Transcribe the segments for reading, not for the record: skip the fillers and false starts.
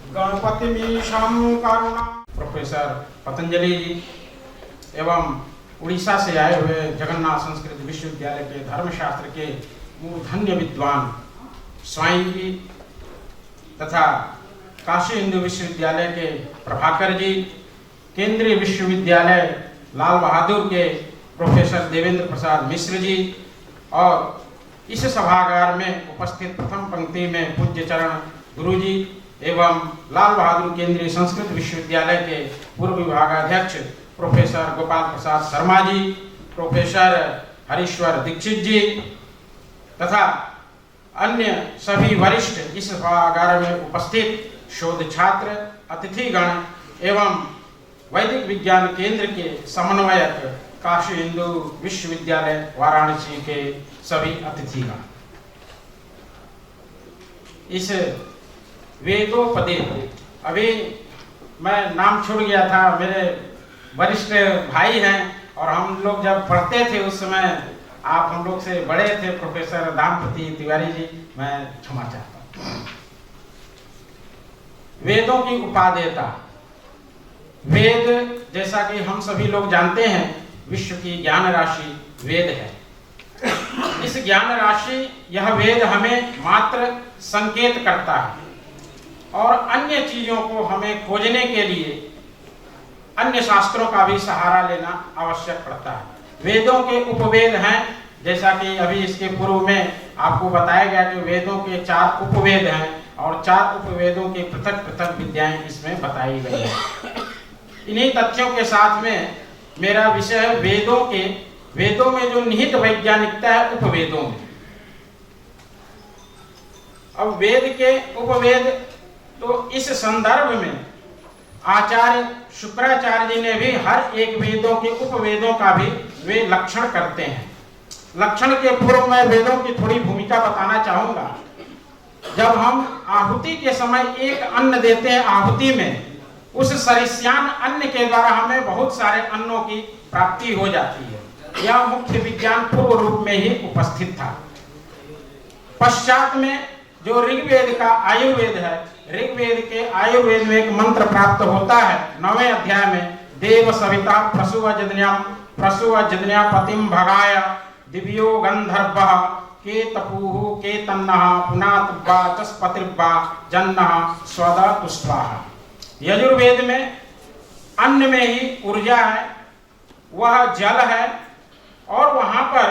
गणपतिमीशं करुणा। Professor Patanjali जी एवं उड़ीसा से आए हुए जगन्नाथ संस्कृत विश्वविद्यालय के धर्मशास्त्र के मूर्धन्य विद्वान स्वाई जी तथा काशी हिंदू विश्वविद्यालय के प्रभाकर जी, केंद्रीय विश्वविद्यालय लाल बहादुर के प्रोफेसर देवेंद्र प्रसाद मिश्र जी और इस सभागार में उपस्थित प्रथम पंक्ति में पूज्य चरण गुरु जी एवं लाल बहादुर केंद्रीय संस्कृत विश्वविद्यालय के पूर्व विभागाध्यक्ष प्रोफेसर गोपाल प्रसाद शर्मा जी, प्रोफेसर हरीश्वर दीक्षित जी तथा अन्य सभी वरिष्ठ इस सभागार में उपस्थित शोध छात्र, अतिथिगण एवं वैदिक विज्ञान केंद्र के समन्वयक काशी हिंदू विश्वविद्यालय वाराणसी के सभी अतिथिगण। इस वेदोपदेश, अभी मैं नाम छोड़ गया था, मेरे वरिष्ठ भाई हैं और हम लोग जब पढ़ते थे उस समय आप हम लोग से बड़े थे, प्रोफेसर दामपति तिवारी जी, मैं क्षमा चाहता हूँ। वेदों की उपादेयता। वेद जैसा कि हम सभी लोग जानते हैं विश्व की ज्ञान राशि वेद है। इस ज्ञान राशि यह वेद हमें मात्र संकेत करता है और अन्य चीजों को हमें खोजने के लिए अन्य शास्त्रों का भी सहारा लेना आवश्यक पड़ता है। वेदों के उपवेद हैं, जैसा कि अभी इसके पूर्व में आपको बताया गया कि वेदों के 4 उपवेद हैं और 4 उपवेदों की पृथक पृथक विद्याएं इसमें बताई गई हैं। इन्हीं तथ्यों के साथ में मेरा विषय है वेदों में जो निहित वैज्ञानिकता है उपवेदों में। अब वेद के उपवेद, तो इस संदर्भ में आचार्य शुक्राचार्य जी ने भी हर एक वेदों के उपवेदों का भी वे लक्षण करते हैं। लक्षण के पूर्व मैं वेदों की थोड़ी भूमिका बताना चाहूंगा। जब हम आहुति के समय एक अन्न देते हैं आहुति में, उस सरिष्यान अन्न के द्वारा हमें बहुत सारे अन्नों की प्राप्ति हो जाती है। यह मुख्य विज्ञान पूर्व रूप में ही उपस्थित था। पश्चात में जो ऋग्वेद का आयुर्वेद है, ऋग्वेद के आयुर्वेद में एक मंत्र प्राप्त होता है 9वें अध्याय में, देव सविता प्रसुव जन्या पतिम भगाय दिव्यो गंधर्वः के तपुः के तन्नः पुनातुब्बा चस्पतिर्बा जन्नः स्वदा तुष्टाः। यजुर्वेद में अन्न में ही ऊर्जा है, वह जल है और वहां पर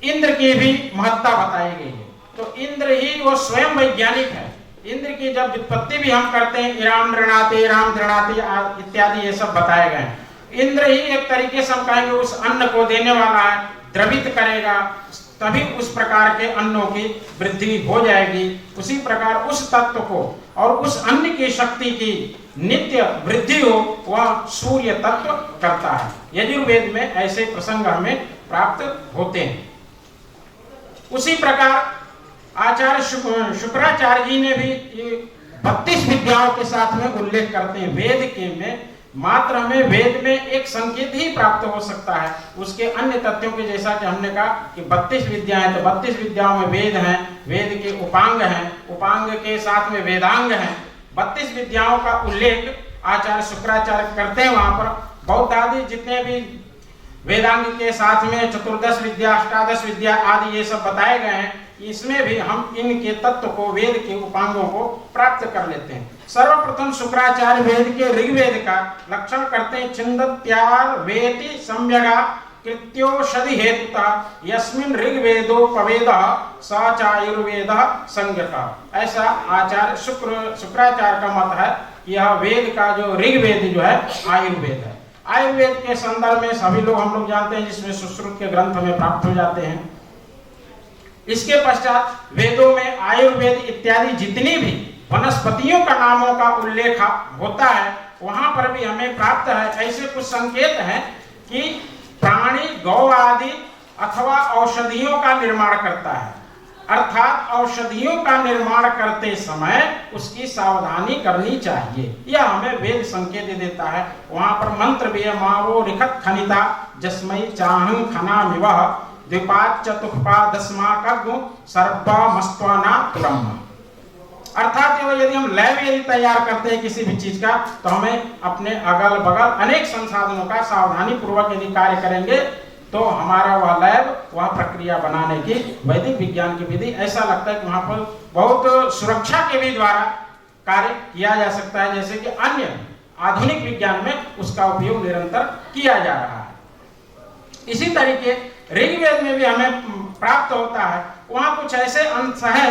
इंद्र की भी महत्ता बताई गई है। तो इंद्र ही वो स्वयं वैज्ञानिक है। इंद्र की जब व्युत्पत्ति भी हम करते हैं, इराम दृणाति इत्यादि ये सब बताए गए हैं। इंद्र ही एक तरीके से हम कहेंगे उस अन्न को देने वाला है, द्रवित करेगा, तभी उस प्रकार के अन्नों की वृद्धि हो जाएगी। उसी प्रकार उस तत्व को और उस अन्न की शक्ति की नित्य वृद्धि हो, वह सूर्य तत्व करता है। यजुर्वेद में ऐसे प्रसंग हमें प्राप्त होते हैं। उसी प्रकार आचार्य शुक्राचार्य जी ने भी 32 विद्याओं के साथ में उल्लेख करते हैं। वेद के में मात्र हमें वेद में एक संकेत ही प्राप्त हो सकता है, उसके अन्य तथ्यों के, जैसा कि हमने कहा कि 32 विद्याएं, तो 32 विद्याओं में वेद हैं, वेद के उपांग हैं, उपांग के साथ में वेदांग हैं। 32 विद्याओं का उल्लेख आचार्य शुक्राचार्य करते हैं। वहां पर बौद्ध आदि जितने भी वेदांग के साथ में चतुर्दश विद्या, अष्टादश विद्या आदि ये सब बताए गए हैं, इसमें भी हम इनके तत्व को, वेद के उपांगों को प्राप्त कर लेते हैं। सर्वप्रथम शुक्राचार्य वेद के ऋग्वेद का लक्षण करते हैं, छिंदत्यार वेति सम्यगा कृत्योषधि हेतुता यस्मिन् ऋग्वेदोपवेदः स चायुर्वेदः संज्ञकः। ऐसा आचार्य शुक्राचार्य का मत है। यह वेद का जो ऋग्वेद जो है आयुर्वेद है। आयुर्वेद के संदर्भ में सभी लोग हम लोग जानते हैं, जिसमें सुश्रुत के ग्रंथ हमें प्राप्त हो जाते हैं। इसके पश्चात वेदों में आयुर्वेद इत्यादि जितनी भी वनस्पतियों का नामों का उल्लेख होता है, वहां पर भी हमें प्राप्त है। ऐसे कुछ संकेत हैं कि प्राणी गौ आदि अथवा औषधियों का निर्माण करता है, अर्थात औषधियों का निर्माण करते समय उसकी सावधानी करनी चाहिए। यह हमें वेद संकेत देता है। वहां पर मंत्र भी है, मावो रिखत खनिता जस्मई चाहं खना मिवह द्विपाद चतुष्पा दस्मा का सर्वा मस्त्वाना तुरम। अर्थात यदि हम लैब यदि तैयार करते हैं किसी भी चीज का, तो हमें अपने अगल बगल अनेक संसाधनों का सावधानी पूर्वक यदि कार्य करेंगे तो हमारा वह लैब, वह प्रक्रिया बनाने की वैदिक विज्ञान की विधि, ऐसा लगता है कि वहां पर बहुत सुरक्षा के भी द्वारा कार्य किया जा सकता है, जैसे कि अन्य आधुनिक विज्ञान में उसका उपयोग निरंतर किया जा रहा है। इसी तरीके ऋग्वेद में भी हमें प्राप्त होता है, वहां कुछ ऐसे अंश है,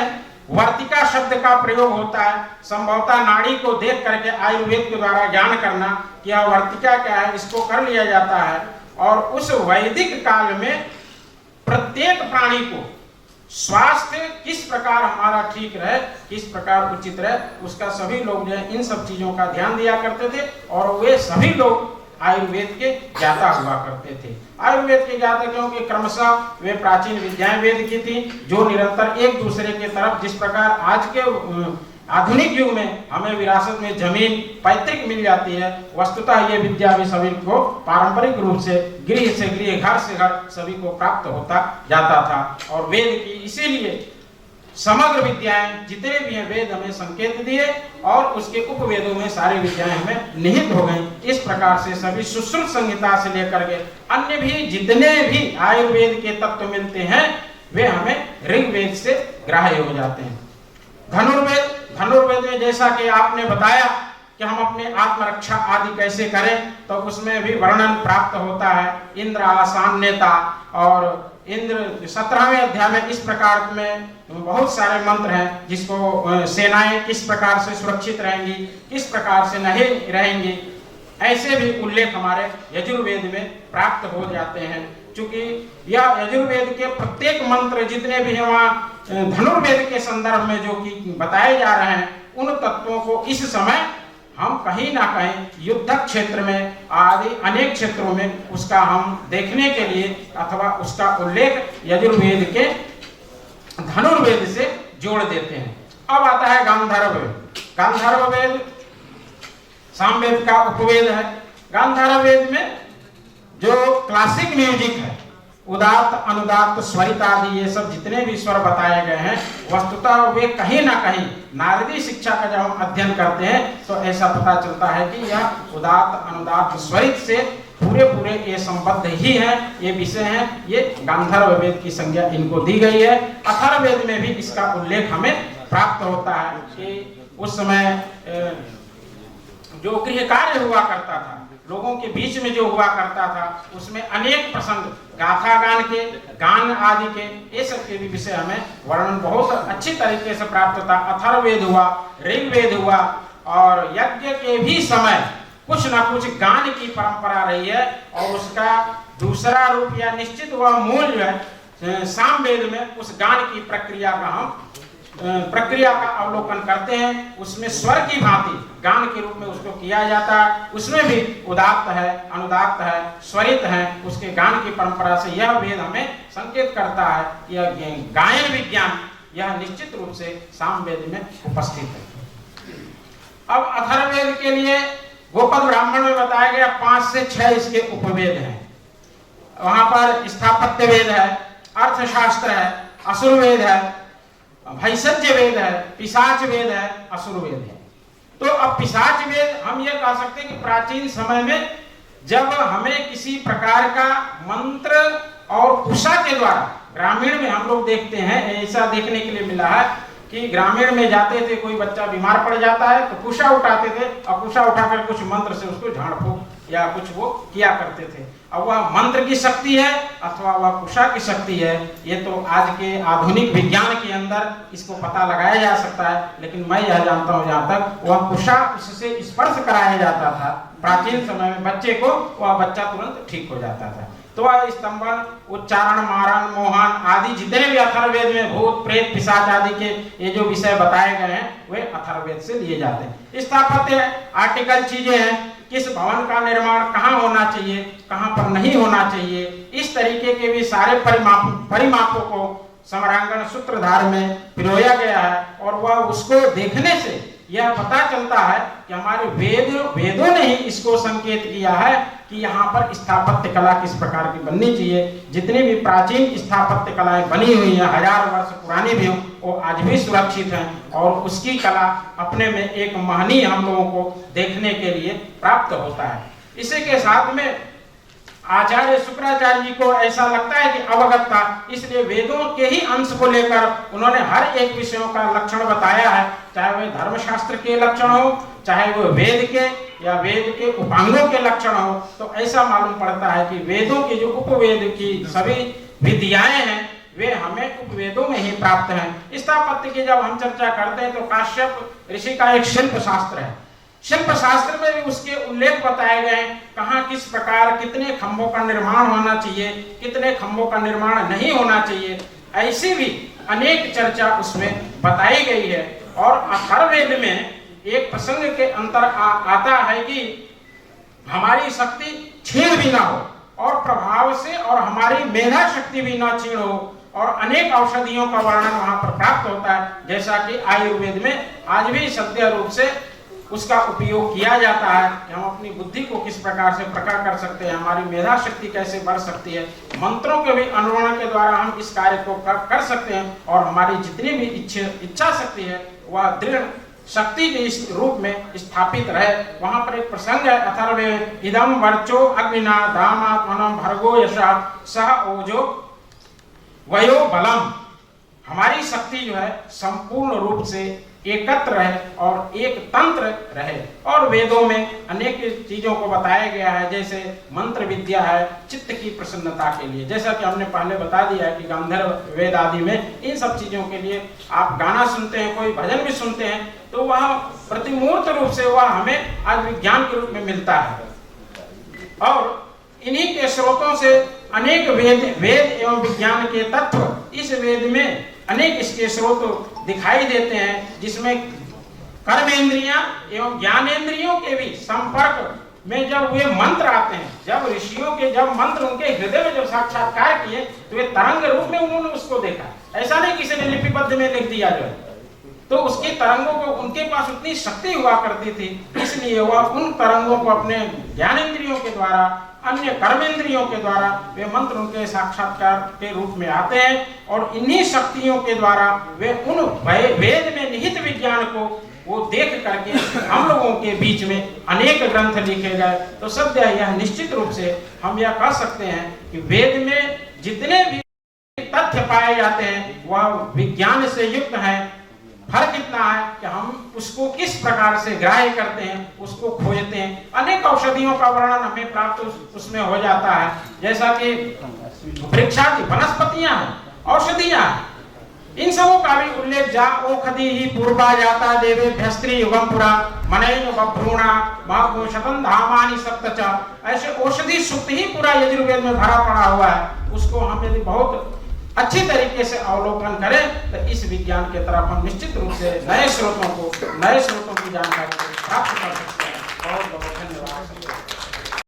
वर्तिका शब्द का प्रयोग होता है, संभवतः नाड़ी को देख करके आयुर्वेद के द्वारा ज्ञान करना कि यह वर्तिका क्या है, इसको कर लिया जाता है। और उस वैदिक काल में प्रत्येक प्राणी को स्वास्थ्य किस प्रकार हमारा ठीक रहे, किस प्रकार उचित रहे, उसका सभी लोग जो है इन सब चीजों का ध्यान दिया करते थे, और वे सभी लोग आयुर्वेद के ज्ञाता हुआ करते थे। आयुर्वेद के ज्ञाता क्योंकि क्रमशः वे प्राचीन विद्याएं वेद की थी, जो निरंतर एक दूसरे के तरफ, जिस प्रकार आज के आधुनिक युग में हमें विरासत में जमीन पैतृक मिल जाती है, वस्तुतः ये विद्या भी सभी को पारंपरिक रूप से गृह, घर से घर सभी को प्राप्त होता जाता था। और वेद की इसीलिए समग्र विद्याएं जितने भी हैं, वेद हमें संकेत दिए और उसके उपवेदों में सारी विद्याएं हमें निहित हो गई। इस प्रकार से सभी सुश्रुत संहिता से लेकर के अन्य भी जितने भी आयुर्वेद के तत्व मिलते हैं, वे हमें ऋग्वेद से ग्राह्य हो जाते हैं। धनुर्वेद में जैसा कि आपने बताया कि हम अपने आत्मरक्षा आदि कैसे करें, तो उसमें भी वर्णन प्राप्त होता है। इंद्र आसान्यता, और इंद्र 17वें अध्याय में इस प्रकार में बहुत सारे मंत्र हैं, जिसको सेनाएं किस प्रकार से सुरक्षित रहेंगी, किस प्रकार से नहीं रहेंगी, ऐसे भी उल्लेख हमारे यजुर्वेद में प्राप्त हो जाते हैं। चूंकि यह यजुर्वेद के प्रत्येक मंत्र जितने भी हैं, वहाँ धनुर्वेद के संदर्भ में जो कि बताए जा रहे हैं, उन तत्वों को इस समय हम कहीं ना कहीं युद्ध क्षेत्र में आदि अनेक क्षेत्रों में उसका हम देखने के लिए अथवा उसका उल्लेख यजुर्वेद के धनुर्वेद से जोड़ देते हैं। अब आता है गांधर्व वेद। गांधर्व वेद सामवेद का उपवेद है। गांधर्व वेद में जो क्लासिक म्यूजिक है, उदात्त, अनुदात्त, स्वरित आदि ये सब जितने भी स्वर बताए गए हैं, वस्तुतः वे कहीं ना कहीं नारदी शिक्षा का जब हम अध्ययन करते हैं तो ऐसा पता चलता है कि यह उदात्त, अनुदात्त, स्वरित से पूरे ये संबद्ध ही हैं, ये विषय हैं। ये गांधर्व वेद की संज्ञा इनको दी गई है। अथर्ववेद में भी इसका उल्लेख हमें प्राप्त होता है कि उस समय जो गृह कार्य हुआ करता था, लोगों के बीच में जो हुआ करता था, उसमें अनेक प्रसंग गाथा गान के, गान आदि के, ये सब के भी विषय हमें वर्णन बहुत अच्छी तरीके से प्राप्त था। अथर्ववेद हुआ, ऋग्वेद हुआ, और यज्ञ के भी समय कुछ ना कुछ गान की परंपरा रही है, और उसका दूसरा रूप या निश्चित वह मूल जो है सामवेद में उस गान की प्रक्रिया का अवलोकन करते हैं। उसमें स्वर की भांति गान के रूप में उसको किया जाता है। उसमें भी उदात्त है, अनुदात्त है, स्वरित है, उसके गान की परंपरा से यह वेद हमें संकेत करता है कि यह गायन विज्ञान यह निश्चित रूप से सामवेद में उपस्थित है। अब अथर्ववेद के लिए गोपद ब्राह्मण में बताया गया 5 से 6 इसके उपवेद हैं। वहां पर स्थापत्य वेद है, अर्थशास्त्र है, असुरवेद है, भैषज्य वेद है, पिशाच वेद है, असुर वेद है। तो अब पिशाच वेद हम ये कह सकते हैं कि प्राचीन समय में जब हमें किसी प्रकार का मंत्र और कुशा के द्वारा, ग्रामीण में हम लोग देखते हैं, ऐसा देखने के लिए मिला है कि ग्रामीण में जाते थे, कोई बच्चा बीमार पड़ जाता है तो कुशा उठाते थे, और कुशा उठाकर कुछ मंत्र से उसको झाड़ फूंक या कुछ वो किया करते थे। अब वह मंत्र की शक्ति है अथवा वह कुशा की शक्ति है, ये तो आज के आधुनिक विज्ञान के अंदर इसको पता लगाया जा सकता है। लेकिन मैं यह जानता हूँ, जहाँ तक वह कुशा उससे स्पर्श कराया जाता था प्राचीन समय में बच्चे को, वह बच्चा तुरंत ठीक हो जाता था। तो वह स्तंभन, उच्चारण, मारण, मोहन आदि जितने भी अथर्ववेद में भूत, प्रेत, पिशाच आदि के ये जो विषय बताए गए हैं, वे अथर्ववेद से लिए जाते हैं। स्थापत्य आर्टिकल चीजें हैं, किस भवन का निर्माण कहाँ होना चाहिए, कहाँ पर नहीं होना चाहिए, इस तरीके के भी सारे परिमापों को समरांगण सूत्रधार में पिरोया गया है। और वह उसको देखने से यह पता चलता है कि हमारे वेदों ने ही इसको संकेत किया है कि यहाँ पर स्थापत्य कला किस प्रकार की बननी चाहिए। जितनी भी प्राचीन स्थापत्य कलाएं बनी हुई हैं, 1000 वर्ष पुरानी भी हो, वो आज भी सुरक्षित हैं और उसकी कला अपने में एक महनीय हम लोगों को देखने के लिए प्राप्त होता है। इसी के साथ में आचार्य शुक्राचार्य जी को ऐसा लगता है कि अवगत था, इसलिए वेदों के ही अंश को लेकर उन्होंने हर एक विषयों का लक्षण बताया है, चाहे वह धर्मशास्त्र के लक्षण हो, चाहे वो वेद के या वेद के उपांगों के लक्षण हो। तो ऐसा मालूम पड़ता है कि वेदों की जो उपवेद की सभी विद्याएं हैं वे हमें उपवेदों में ही प्राप्त हैं। स्थापत्य की जब हम चर्चा करते हैं तो काश्यप ऋषि का एक शिल्प शास्त्र है, शिल्प शास्त्र में भी उसके उल्लेख बताए गए हैं, कहाँ किस प्रकार कितने खंभों का निर्माण होना चाहिए, कितने खंभों का निर्माण नहीं होना चाहिए, ऐसी भी अनेक चर्चा उसमें बताई गई है। और अथर्ववेद में एक प्रसंग के अंतर आता है कि हमारी शक्ति क्षीण भी ना हो और प्रभाव से और हमारी मेधा शक्ति भी ना क्षीण हो, और अनेक औषधियों का वर्णन वहां पर प्राप्त होता है, जैसा कि आयुर्वेद में आज भी सत्य रूप से उसका उपयोग किया जाता है कि हम अपनी बुद्धि को किस प्रकार से प्रकट कर सकते हैं, हमारी मेधा शक्ति कैसे बढ़ सकती है। मंत्रों के भी अनुवरण के द्वारा हम इस कार्य को कर सकते हैं और हमारी जितनी भी इच्छा शक्ति है वह दृढ़ शक्ति के इस रूप में स्थापित रहे। वहां पर एक प्रसंग है अथर्ववेद, इदम वर्चो अग्निना धामात्मनम भर्गो यशा सह ओजो वयो बलम। हमारी शक्ति जो है संपूर्ण रूप से एकत्र रहे और एक तंत्र रहे। और वेदों में अनेक चीजों को बताया गया है, जैसे मंत्र विद्या है चित्त की प्रसन्नता के लिए, जैसा कि हमने पहले बता दिया है कि गांधर्व वेद आदि में इन सब चीजों के लिए आप गाना सुनते हैं, कोई भजन भी सुनते हैं, तो वह प्रतिमूर्त रूप से वह हमें आज विज्ञान के रूप में मिलता है। और इन्हीं के स्रोतों से अनेक वेद एवं विज्ञान के तत्व इस वेद में अनेक इसके स्रोत दिखाई देते हैं, जिसमें कर्मेंद्रियां एवं ज्ञानेंद्रियों के भी संपर्क में जब वे मंत्र आते हैं, जब ऋषियों के जब मंत्र उनके हृदय में जब साक्षात्कार किए तो वे तरंग रूप में उन्होंने उसको देखा। ऐसा नहीं किसी ने लिपिबद्ध में लिख दिया जो है, तो उसकी तरंगों को उनके पास उतनी शक्ति हुआ करती थी, इसलिए वह उन तरंगों को अपने ज्ञानेंद्रियों के द्वारा अन्य कर्मेंद्रियों के द्वारा वे मंत्र उनके साक्षात्कार के रूप में आते हैं। और इन्हीं शक्तियों के द्वारा वे उन वेद में निहित विज्ञान को वो देख करके हम लोगों के बीच में अनेक ग्रंथ लिखे गए। तो सद्य यह निश्चित रूप से हम यह कह सकते हैं कि वेद में जितने भी तथ्य पाए जाते हैं वह विज्ञान से युक्त है। फर्क इतना है कि हम उसको किस प्रकार से ग्राह्य करते हैं, उसको खोजते हैं। अनेक औषधियों का वर्णन हमें प्राप्त उसमें हो जाता है, जैसा कि वृक्षादि वनस्पतियां हैं, औषधियां हैं, इन सबों का भी उल्लेख जा ओखदी ही पूर्वा जाता देवे भस्त्री युगम पुरा मनैन बभ्रूणा महको शतन धामानि सप्तचा। ऐसे औषधि सुक्त ही पूरा यजुर्वेद में भरा पड़ा हुआ है। उसको हम यदि बहुत अच्छी तरीके से अवलोकन करें तो इस विज्ञान के तरफ हम निश्चित रूप से नए स्रोतों की जानकारी प्राप्त कर सकते हैं।